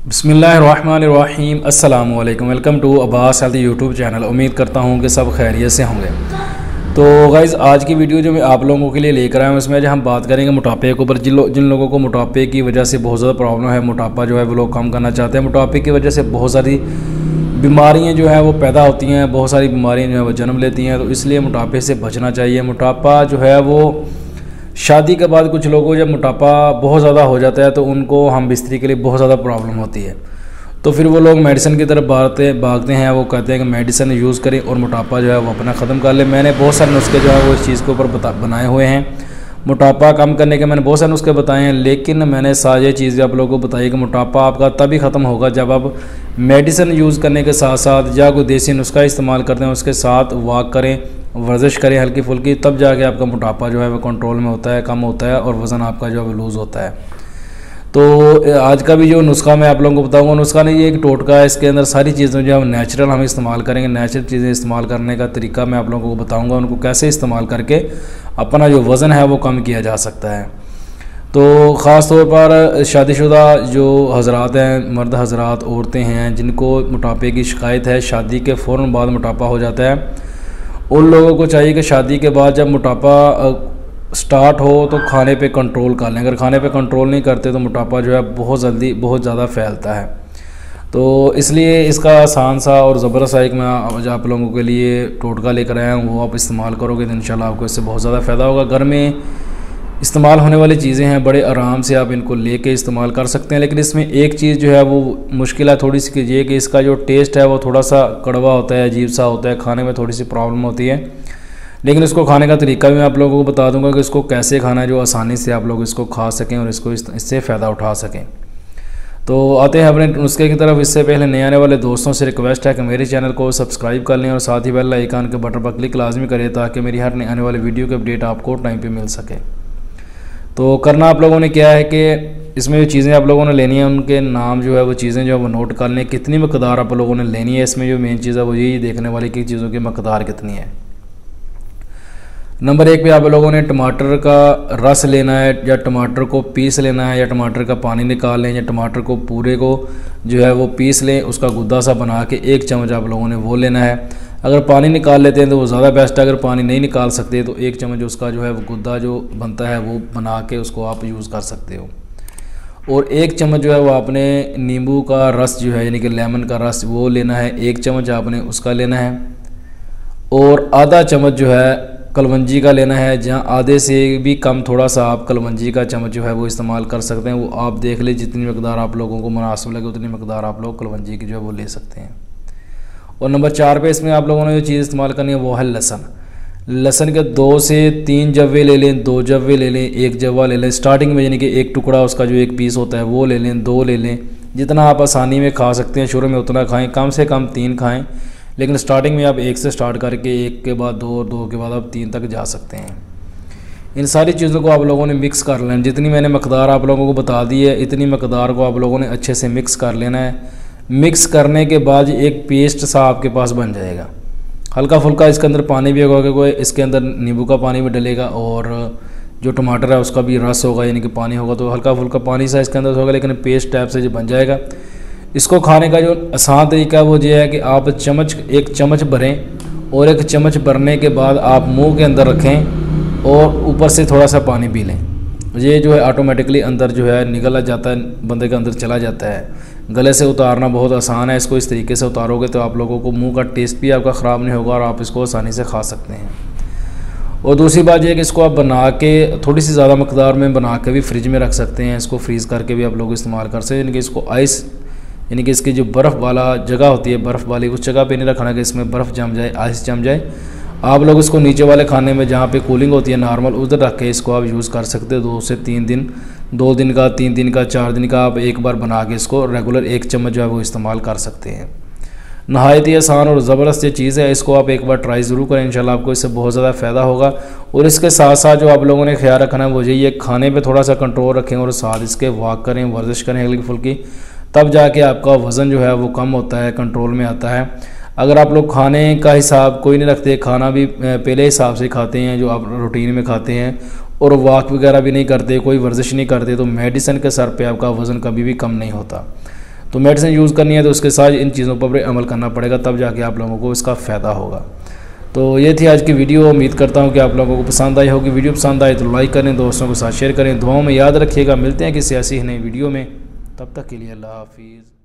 बिस्मिल्लाहिर्रहमानिर्रहीम अस्सलाम वालेकुम। Welcome to Abbas health YouTube channel. उम्मीद करता हूँ कि सब खैरियत से होंगे। तो गाइज़ आज की वीडियो जो मैं आप लोगों के लिए लेकर आया हूँ उसमें जो हम बात करेंगे मोटापे के ऊपर। जिन लोगों को मोटापे की वजह से बहुत ज़्यादा प्रॉब्लम है, मोटापा जो है वो लोग कम करना चाहते हैं। मोटापे की वजह से बहुत सारी बीमारियाँ जो हैं वो पैदा होती हैं, बहुत सारी बीमारियाँ जो है वो जन्म लेती हैं, तो इसलिए मोटापे से बचना चाहिए। मोटापा जो है वो शादी के बाद कुछ लोगों को जब मोटापा बहुत ज़्यादा हो जाता है तो उनको हम बिस्तरी के लिए बहुत ज़्यादा प्रॉब्लम होती है, तो फिर वो लोग मेडिसिन की तरफ भागते हैं। वो कहते हैं कि मेडिसिन यूज़ करें और मोटापा जो है वो अपना ख़त्म कर ले। मैंने बहुत सारे नुस्खे जो है वो इस चीज़ के ऊपर बनाए हुए हैं। मोटापा कम करने के मैंने बहुत सारे नुस्खे बताए हैं, लेकिन मैंने सारी चीज़ आप लोगों को बताई कि मोटापा आपका तभी ख़त्म होगा जब आप मेडिसिन यूज़ करने के साथ साथ या कोई देसी नुस्खा इस्तेमाल करते हैं, उसके साथ वॉक करें, वर्जिश करें हल्की फुल्की, तब जाके आपका मोटापा जो है वो कंट्रोल में होता है, कम होता है और वज़न आपका जो है वो लूज़ होता है। तो आज का भी जो नुस्खा मैं आप लोगों को बताऊंगा, नुस्खा नहीं, ये एक टोटका है। इसके अंदर सारी चीज़ें जो है नेचुरल हम इस्तेमाल करेंगे। नेचुरल चीज़ें इस्तेमाल करने का तरीका मैं आप लोगों को बताऊंगा, उनको कैसे इस्तेमाल करके अपना जो वज़न है वो कम किया जा सकता है। तो ख़ास तौर पर शादीशुदा जो हज़रात हैं, मर्द हज़रात, औरतें हैं जिनको मोटापे की शिकायत है, शादी के फ़ौरन बाद मोटापा हो जाता है, उन लोगों को चाहिए कि शादी के बाद जब मोटापा स्टार्ट हो तो खाने पे कंट्रोल कर लें। अगर खाने पे कंट्रोल नहीं करते तो मोटापा जो है बहुत जल्दी बहुत ज़्यादा फैलता है। तो इसलिए इसका आसान सा और ज़बरदस्त एक मैं आज आप लोगों के लिए टोटका लेकर आया हूँ, वो आप इस्तेमाल करोगे तो इंशाल्लाह आपको इससे बहुत ज़्यादा फ़ायदा होगा। घर में इस्तेमाल होने वाली चीज़ें हैं, बड़े आराम से आप इनको लेके इस्तेमाल कर सकते हैं। लेकिन इसमें एक चीज़ जो है वो मुश्किल है थोड़ी सी, ये कि इसका जो टेस्ट है वो थोड़ा सा कड़वा होता है, अजीब सा होता है, खाने में थोड़ी सी प्रॉब्लम होती है। लेकिन इसको खाने का तरीका भी मैं आप लोगों को बता दूंगा कि इसको कैसे खाना है जो आसानी से आप लोग इसको खा सकें और इससे फ़ायदा उठा सकें। तो आते हैं अपने नुस्खे की तरफ। इससे पहले नए आने वाले दोस्तों से रिक्वेस्ट है कि मेरे चैनल को सब्सक्राइब कर लें और साथ ही बेल आइकन के बटन पर क्लिक लाजमी करें ताकि मेरी हर नई आने वाली वीडियो की अपडेट आपको टाइम पर मिल सके। तो करना आप लोगों ने क्या है कि इसमें जो चीज़ें आप लोगों ने लेनी है उनके नाम जो है वो चीज़ें जो है वो नोट कर लें, कितनी मकदार आप लोगों ने लेनी है। इसमें जो मेन चीज़ है वो यही देखने वाली कि चीज़ों की मकदार कितनी है। नंबर 1 पे आप लोगों ने टमाटर का रस लेना है, या टमाटर को पीस लेना है, या टमाटर का पानी निकाल लें, या टमाटर को पूरे को जो है वो पीस लें, उसका गुद्दा सा बना के 1 चम्मच आप लोगों ने वो लेना है। अगर पानी निकाल लेते हैं तो वो ज़्यादा बेस्ट है। अगर पानी नहीं निकाल सकते तो 1 चम्मच उसका जो है वो गुद्दा जो बनता है वो बना के उसको आप यूज़ कर सकते हो। और 1 चम्मच जो है वो आपने नींबू का रस जो है यानी कि लेमन का रस वो लेना है, 1 चम्मच आपने उसका लेना है। और आधा चम्मच जो है कलवंजी का लेना है, जहाँ आधे से भी कम थोड़ा सा आप कलवंजी का चम्मच जो है वो इस्तेमाल कर सकते हैं। वो आप देख लें जितनी मकदार आप लोगों को मुनासिब लगे उतनी मकदार आप लोग कलवंजी की जो है वो ले सकते हैं। और नंबर 4 पे इसमें आप लोगों ने जो चीज़ इस्तेमाल करनी है वो है लहसुन। लहसुन के 2 से 3 जव्वे ले लें, 2 जव्वे ले लें, 1 जव्वा ले लें स्टार्टिंग में, यानी कि 1 टुकड़ा उसका जो 1 पीस होता है वो ले लें, 2 ले लें, जितना आप आसानी में खा सकते हैं। शुरू में उतना खाएँ, कम से कम 3 खाएँ, लेकिन स्टार्टिंग में आप 1 से स्टार्ट करके 1 के बाद 2 और 2 के बाद आप 3 तक जा सकते हैं। इन सारी चीज़ों को आप लोगों ने मिक्स कर लेना। जितनी मैंने मकदार आप लोगों को बता दी है इतनी मकदार को आप लोगों ने अच्छे से मिक्स कर लेना है। मिक्स करने के बाद एक पेस्ट सा आपके पास बन जाएगा। हल्का फुल्का इसके अंदर पानी भी होगा, कोई इसके अंदर नींबू का पानी भी डलेगा और जो टमाटर है उसका भी रस होगा यानी कि पानी होगा, तो हल्का फुल्का पानी सा इसके अंदर होगा, लेकिन पेस्ट टाइप से जो बन जाएगा। इसको खाने का जो आसान तरीका है वो ये है कि आप 1 चम्मच भरें और 1 चम्मच भरने के बाद आप मुंह के अंदर रखें और ऊपर से थोड़ा सा पानी पी लें। ये जो है ऑटोमेटिकली अंदर जो है निकल जाता है, बंदे के अंदर चला जाता है। गले से उतारना बहुत आसान है। इसको इस तरीके से उतारोगे तो आप लोगों को मुंह का टेस्ट भी आपका ख़राब नहीं होगा और आप इसको आसानी से खा सकते हैं। और दूसरी बात यह कि इसको आप बना के थोड़ी सी ज़्यादा मकदार में बना के भी फ्रिज में रख सकते हैं। इसको फ्रीज़ करके भी आप लोग इस्तेमाल कर सकते हैं। यानी कि इसको आइस यानी कि इसकी जो बर्फ़ वाला जगह होती है, बर्फ़ वाली उस जगह पे नहीं रखना कि इसमें बर्फ़ जम जाए, आइस जम जाए। आप लोग इसको नीचे वाले खाने में जहाँ पे कूलिंग होती है नॉर्मल उधर रख के इसको आप यूज़ कर सकते हो। 2 से 3 दिन, 2 दिन का, 3 दिन का, 4 दिन का आप एक बार बना के इसको रेगुलर 1 चम्मच जो है वो इस्तेमाल कर सकते हैं। नहायत ही आसान और ज़बरदस्त ये चीज़ है। इसको आप एक बार ट्राई ज़रूर करें, इंशाल्लाह आपको इससे बहुत ज़्यादा फ़ायदा होगा। और इसके साथ साथ जो आप लोगों ने ख्याल रखना है वो यही है, खाने पर थोड़ा सा कंट्रोल रखें और साथ इसके वॉक करें, वर्जिश करें हल्की फुल्की, तब जाके आपका वज़न जो है वो कम होता है, कंट्रोल में आता है। अगर आप लोग खाने का हिसाब कोई नहीं रखते, खाना भी पहले हिसाब से खाते हैं जो आप रूटीन में खाते हैं, और वॉक वगैरह भी नहीं करते, कोई वर्जिश नहीं करते, तो मेडिसिन के सर पे आपका वज़न कभी भी कम नहीं होता। तो मेडिसिन यूज़ करनी है तो उसके साथ इन चीज़ों पर भी अमल करना पड़ेगा, तब जाके आप लोगों को इसका फ़ायदा होगा। तो ये थी आज की वीडियो। उम्मीद करता हूँ कि आप लोगों को पसंद आई होगी। वीडियो पसंद आए तो लाइक करें, दोस्तों के साथ शेयर करें, दुआओं में याद रखिएगा। मिलते हैं किसी ऐसी ही नई वीडियो में, तब तक के लिए अल्लाह हाफिज़।